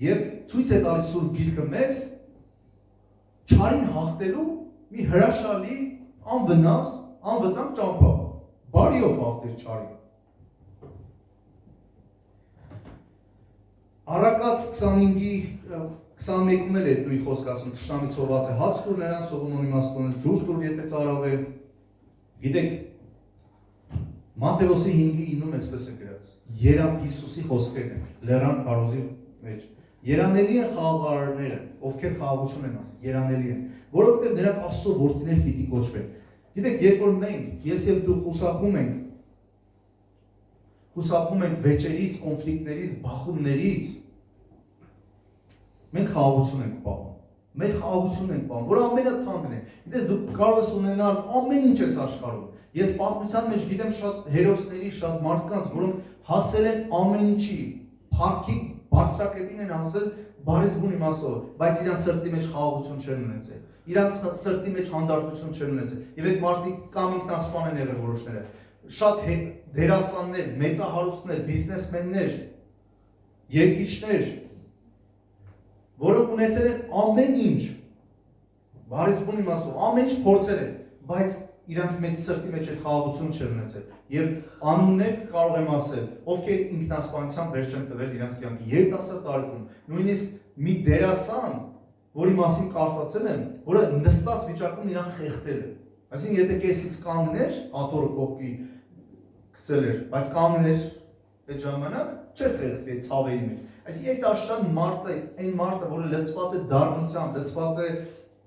Եվ ցույց է տալիս Սուրբ Գիրքը մեզ չարին հաղթելու մի հրաշալի, անվնաս, անվտանգ ճամփա։ Բարիով հաղթիր չարին։ Առակաց 25-ի 21-ում էլ է դույի խոսք ասում, թշնամի սոված է հաց տուր նրան, Սողոմոնի իմաստունը ջուր տուր, եթե ծարավ է։ Գիտեք, Մատթեոսի 5:9-ում այսպես է գրած. Երան Հիսուսի խոսքերն են, լեռան քարոզի մեջ։ Երանելի են խաղաղարարները, ովքեր խաղաղություն են անում, երանելի են, որովհետև նրանք Աստծո որդիներ պիտի կոչվեն։ Գիտեք, երբ որ մենք, ես եւ դու խուսափում ենք վեճերից, կոնֆլիկտներից, բախումներից, մենք խաղաղություն ենք պահում։ Մենք խաղաղություն ենք պահում, որ ամենաթանկն է։ Գիտես, դու կարող ես ունենալ ամեն ինչ այս աշխարհում։ Ես պատմության մեջ գիտեմ շատ հերոսների, շատ մարդկանց, որոնք հասել են ամեն ինչի, փառքի բարձրակետին են հասել բարիզբուն իմաստով, բայց իրանց սրտի մեջ խաղաղություն չեն ունեցել։ Իրանց սրտի մեջ հանդարտություն չեն ունեցել։ Եվ այդ մարդիկ կամ ինքնասպան են եղել որոշները։ Շատ դերասաններ, մեծահարուստներ, բիզնեսմեններ, երկիչներ, որոնք ունեցել են ամեն ինչ, բարիզբուն իմաստով, ամեն ինչ փորձել են, բայց իրանց մեջ սրտի մեջ այդ խաղաղություն չեն ունեցել։ Եվ անուններ կարող եմ ասել, ովքեր ինքնասպանության վեր չեն տվել իրանց կյանքի երիտասարդ տարիքում, նույնիսկ մի դերասան, որի մասին կարդացել եմ, որը նստած վիճակում իրան խեղդել է։ Այսինքն, եթե կեսից կանգներ, աթոռը կողքի գցել էր, բայց կանգներ այդ ժամանակ չէր խեղդվի այդ ցավերի մեջ։ Այսինքն, այդ աշտան մարդը, այն մարդը, որը լցված է դառնությամբ, լցված է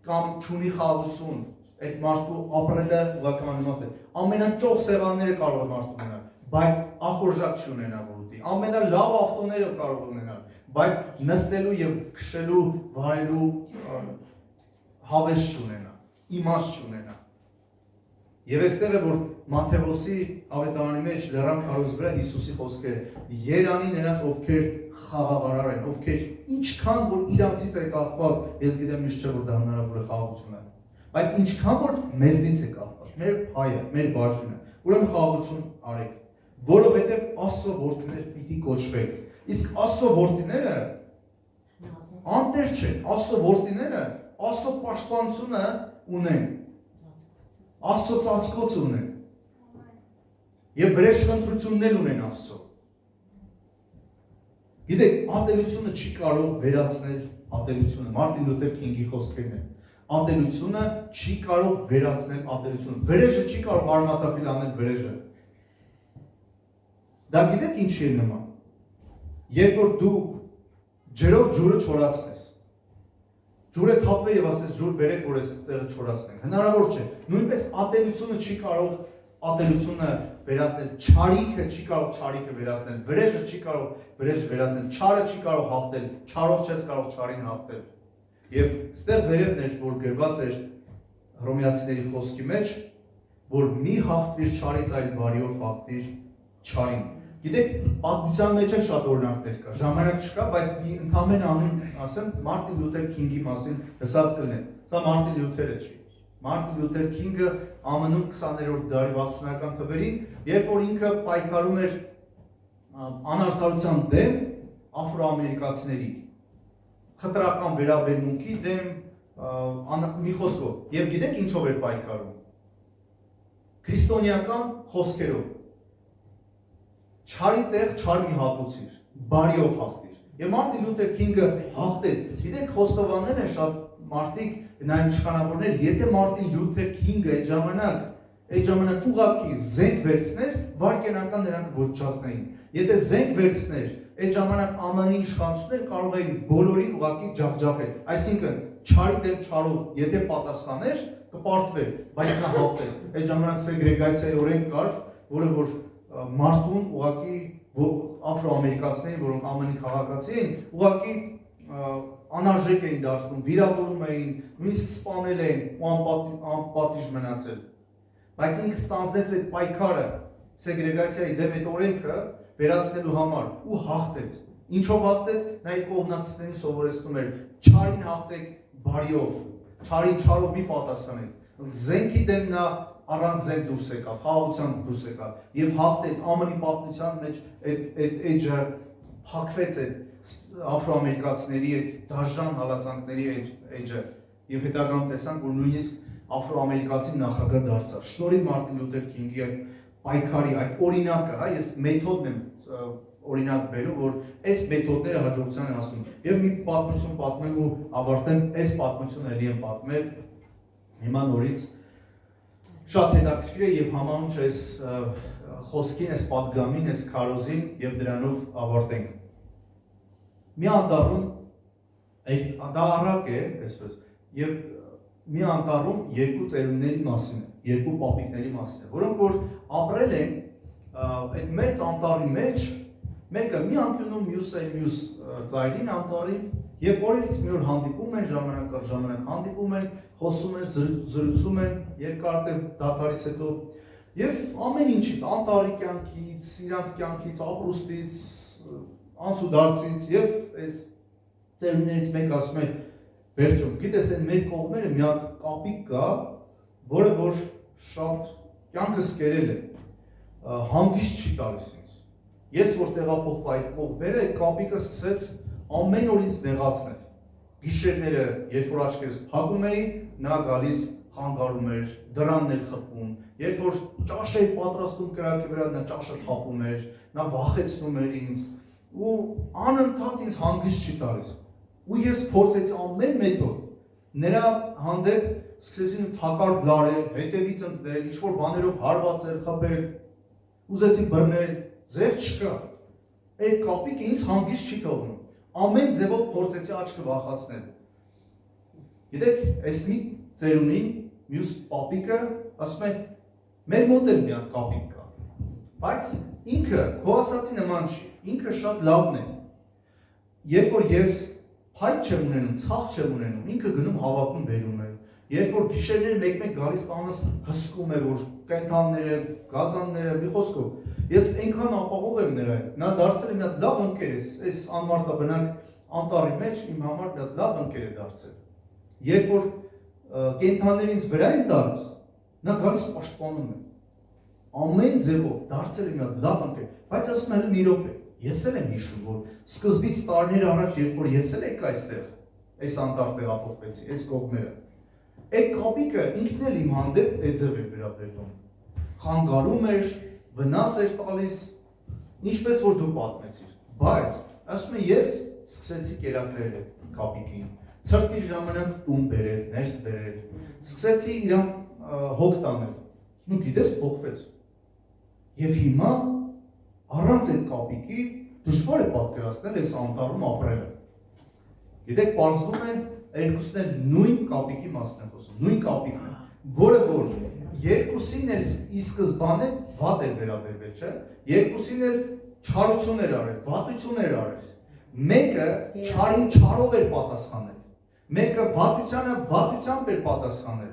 կամ չունի խաղաղություն, այդ մարդու ապրելը ուղղակի իմաստ է։ Ամենաճոխ սեղանները կարող է մարդը ունենալ, բայց ախորժակ չունենա որուտի։ Ամենալավ ավտոները կարող է ունենալ, բայց նստելու եւ քշելու, վարելու հավես չունենա, իմաստ չունենա։ Եվ այստեղ է որ Մատթեոսի ավետարանի մեջ լեռան քարոզի վրա Հիսուսի խոսքերը երանի նրանց ովքեր խաղաղարար են, ովքեր ինչքան որ իրանցից է կախված, ես գիտեմ միշտ չէ որ դա հնարավոր է խաղաղություն է, բայց ինչքան որ մեզնից է կախված, մեր փայը, մեր բաժինը, ուրեմն խաղաղություն արեք, որովհետև Աստծո որդիներ պիտի կոչվեք։ Իսկ Աստծո որդիները անտեր չեն, Աստծո որդիները Աստծո պաշտպանությունը ունեն, Աստծո ծածկոցը ունեն եւ վրեժխնդրություններ ունեն Աստծո։ Գիտեք, ատելությունը չի կարող վերացնել ատելությունը, Մարտին Լյութեր Քինգի խոսքերն են։ Ատելությունը չի կարող վերացնել ատելությունը։ Վրեժը չի կարող արմատախիլ անել վրեժը։ Դա գիտեք ինչի է նման։ Երբ որ դու ջրով ջուրը չորացնես, ջուրը թափվի եւ ասես ջուր բերեք, որ այս տեղը չորացնենք։ Հնարավոր չէ։ Նույնպես ատելությունը չի կարող ատելությունը վերացնել, չարիքը չի կարող չարիքը վերացնել, վրեժը չի կարող վրեժը վերացնել, չարը չի կարող հաղթել, չարով չես կարող չարին հաղթել։ Եվ ստեղ վերևն էր, որ գրված էր Հռոմեացիների խոսքի մեջ, որ մի հաղթվիր չարից, այլ բարիով հաղթիր չարին։ Գիտեք, պատմության մեջ էլ շատ օրինակներ կա, ժամանակ չկա, բայց մի ընդհանրեն անուն ասեմ, Մարտին Լյութեր Քինգի մասին լսած կլինեք։ Սա Մարտին Լյութերը չի։ Մարտին Լյութեր Քինգը ԱՄՆ-ում 20-րդ դարի 60-ական թվերին, երբ որ ինքը պայքարում էր անարդարության դեմ աֆրոամերիկացիների, խտրական վերաբերմունքի դեմ, մի խոսքով։ Եվ գիտեք ինչով էր պայքարում։ Քրիստոնեական խոսքերով։ Չարի տեղ չար մի հատուցիր, բարիով հաղթիր։ Եվ Մարտին Լյութեր Քինգը հաղթեց։ Գիտեք, խոստովանել են շատ մարդիկ, նայում իշխանավորներ, եթե Մարտին Լյութեր Քինգը այդ ժամանակ ուղղակի զենք վերցներ, վարկենական նրանք ոչնչացնեին։ Եթե զենք վերցներ, այդ ժամանակ ԱՄՆ-ի իշխանությունները կարող էին բոլորին ուղղակի ջախջախել։ Այսինքն, չարի դեմ չարով եթե պատասխաներ, կպարտվեր, բայց նա հաղթեց։ Այդ ժամանակ սեգրեգացիայի օրենք կար, որը որ մարդուն ուղղակի աֆրոամերիկացիներին, որոնք ԱՄՆ-ի քաղաքացի էին, ուղղակի անարժեք էին դարձնում, վիրավորում էին, նույնիսկ սպանել էին ու անպատիժ մնացել։ Բայց ինքը ստանձնեց այդ պայքարը սեգրեգացիայի դեմ այդ օրենքը վերացնելու համար ու հաղթեց։ Ինչով հաղթեց, նա իր կողմնակիցներին սովորեցնում էր չարին հաղթեք բարիով, չարին չարով մի պատասխանեք։ Զենքի դեմ նա առանց զենք դուրս եկավ, խաղաղությամբ դուրս եկավ եւ հաղթեց ԱՄՆ-ի պատմության մեջ այդ էջը փակվեց այդ աֆրոամերիկացիների այդ դաժան հալածանքների էջը եւ հետագայում տեսանք, որ նույնիսկ աֆրոամերիկացի նախագահ դարձավ։ Շնորհիվ Մարտին Լյութեր Քինգի այդ պայքարի, այդ օրինակը, հա, ես մեթոդն եմ օրինակ բերում, որ այս մեթոդները հաջողության են հասնում։ Եվ մի պատմություն պատմեմ ու ավարտեմ, այս պատմությունը էլի եմ պատմել հիմա նորից շատ հետաքրքիր է եւ համանուն չէ այս խոսքին, այս պատգամին, այս քարոզին եւ դրանով ավարտենք։ Մի անտառում դա առակ է, այսպես, եւ մի անտառում երկու ծերունիների մասին է, երկու պապիկների մասին է, որոնք որ ապրել են այդ մեծ անտառի մեջ, մեկը մի անկյունում, մյուսը մյուս ծայրին անտառին, եւ օրերից մի օր հանդիպում են, ժամանակ առ ժամանակ հանդիպում են, խոսում են, զրուցում են, երկար դադարից հետո, եւ ամեն ինչից, անտառի կյանքից, իրանց կյանքից, ապրուստից, անցուդարձից եւ այս ծերունիներից մեկը ասում է, վերջում, գիտես, այն մեր կողմերը մի հատ կապիկ կա, որը որ շատ կյանքս կերել է, հանգիստ չի տալիս ինձ։ Ես որ տեղափոխվա այդ կողմերը, այդ կապիկը սկսեց ամեն օր ինձ նեղացնել։ Գիշերները, երբ որ աչքերս փակում էի, նա գալիս խանգարում էր, դրանն էր խփում։ Երբ որ ճաշ էի պատրաստում կրակի վրա, նա ճաշը թափում էր, նա վախեցնում էր ինձ ու անընդհատ ինձ հանգիստ չի տալիս։ Ու ես փորձեցի ամեն մեթոդ նրա հանդեպ սկսեցի թակարդ լարել, հետևից ընկնել, ինչ-որ բաներով հարվածել, խփել, ուզեցի բռնել, ձև չկա։ Այդ կապիկը ինձ հանգիստ չի թողնում։ Ամեն ձևով փորձեցի աչքը վախացնել։ Գիտեք, այս մի ծերունին, մյուս պապիկը ասում է, մեր մոտ էլ մի հատ կապիկ կա։ Բայց ինքը քո ասացի նման չի, ինքը շատ լավն է։ Երբ որ ես փայտ չեմ ունենում, ցախ չեմ ունենում, ինքը գնում հավաքում բերում է։ Երբ որ գիշերները մեկ-մեկ գալիս տանս հսկում է, որ կենթանները, գազանները, մի խոսքով, ես այնքան ապահով եմ նրան, նա դարձել է մի հատ լավ ընկեր, այս անմարտաբնակ անտառի մեջ իմ համար մի հատ լավ ընկեր է դարձել։ Երբ որ կենթանները ինձ վրա են տալիս, նա գալիս պաշտպանում է։ Ամեն ձևով դարձել է մի հատ լավ ընկեր, բայց ասում եմ մի րոպե, ես էլ եմ հիշում, որ սկզբից տարիներ առաջ, երբ որ ես էլ եկա այստեղ, այս անտառ տեղափոխվեցի, այս կողմերը, այդ կապիկը ինքն էլ իմ հանդեպ այդ ձև էր վերաբերվում։ Խանգարում էր, վնաս էր տալիս, ինչպես որ դու պատմեցիր, բայց ասում եմ ես սկսեցի կերակրել կապիկին, ցրտի ժամանակ տուն բերել, ներս բերել, սկսեցի իրան հոգ տանել, ու գիտես փոխվեց։ Եվ հիմա առանց այդ կապիկի դժվար է պատկերացնել այս անտառում ապրելը։ Գիտեք, պարզվում է երկուսն էլ նույն կապիկի մասն են խոսում, նույն կապիկն է, որը որ երկուսին էլ ի սկզբանե վատ էր վերաբերվել, չէ՞։ Երկուսին էլ չարություն էր արել, վատություն էր արել։ Մեկը չարին չարով էր պատասխանել, մեկը վատությանը վատությամբ էր պատասխանել։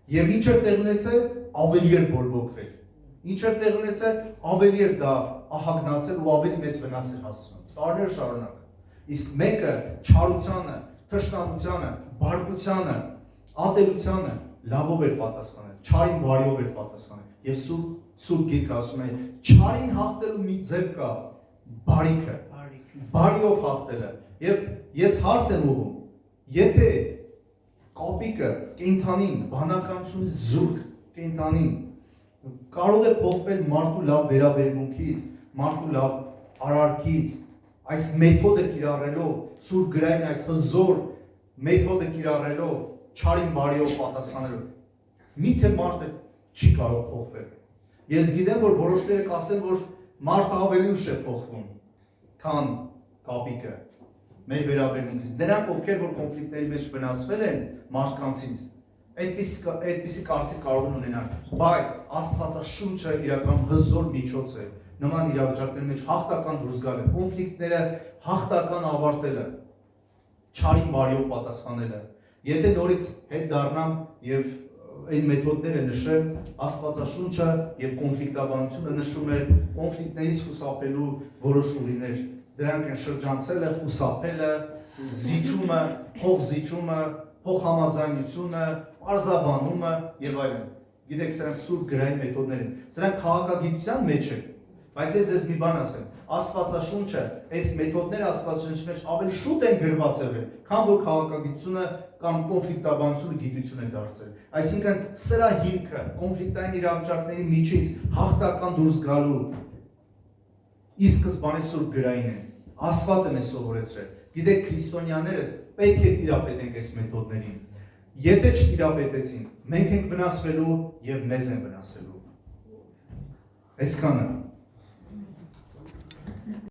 Եվ ինչ էր տեղ ունեցել, ավելի էր բորբոքվել։ Ինչ էր տեղ ունեցել, ավելի էր դա ահագնացել ու ավելի մեծ վնաս էր հասցնում։ Տարիներ շարունակ։ Իսկ մեկը չարությանը, թշնամությանը, բարկությանը, ատելությանը լավով էր պատասխանել, չարին բարիով էր պատասխանել։ Եվ Սուրբ Գիրքը ասում է, չարին հաղթելու մի ձև կա, բարիքը, բարիով հաղթելը։ Եվ ես հարց եմ ուղղում, եթե կապիկը կենդանին, բանականությունից զուրկ կենդանին կարող է փոխվել մարդու լավ վերաբերմունքից, մարդու լավ արարքից, այս մեթոդը կիրառելով, Սուրբ գրային այս հզոր մեթոդը կիրառելով, չարին բարիով պատասխանելով, միթե մարդը չի կարող փոխվել։ Ես գիտեմ, որ որոշները կասեն, որ մարդը ավելի ուշ է փոխվում, քան կապիկը մեր վերաբերմունքից։ Նրանք, ովքեր որ կոնֆլիկտների մեջ վնասվել են մարդկանցից, այդպիսի կարծիք կարող են ունենալ, բայց Աստվածաշունչը իրական հզոր միջոց է նման իրավիճակների մեջ հաղթական դուրս գալը, կոնֆլիկտները հաղթական ավարտելը, չարին բարիով պատասխանելը։ Եթե նորից հետ դառնամ եւ այն մեթոդները նշեմ, Աստվածաշունչը եւ կոնֆլիկտաբանությունը նշում է կոնֆլիկտներից խուսափելու որոշ ուղիներ։ Դրանք են շրջանցելը, խուսափելը, զիջումը, փոխզիջումը, փոխհամաձայնությունը, պարզաբանումը եւ այլն։ Գիտեք, սրանք Սուրբ գրային մեթոդներ են։ Սրանք քաղաքագիտության մեջ են։ Բայց ես մի բան ասեմ, Աստվածաշունչը, այս մեթոդները Աստվածաշունչի մեջ ավելի շուտ են գրված եղել, քան որ քաղաքագիտությունը կամ կոնֆլիկտաբանությունը գիտություն է դարձել։ Այսինքն սրա հիմքը կոնֆլիկտային իրավիճակների միջից հաղթական դուրս գալու ի սկզբանե Սուրբ գրային են։ Աստված է մեզ սովորեցրել։ Գիտեք, քրիստոնյաներս պետք է տիրապետենք այս մեթոդներին։ Եթե չտիրապետեցին, մենք ենք վնասվելու եւ մեզ են վնասելու։ Այսքանը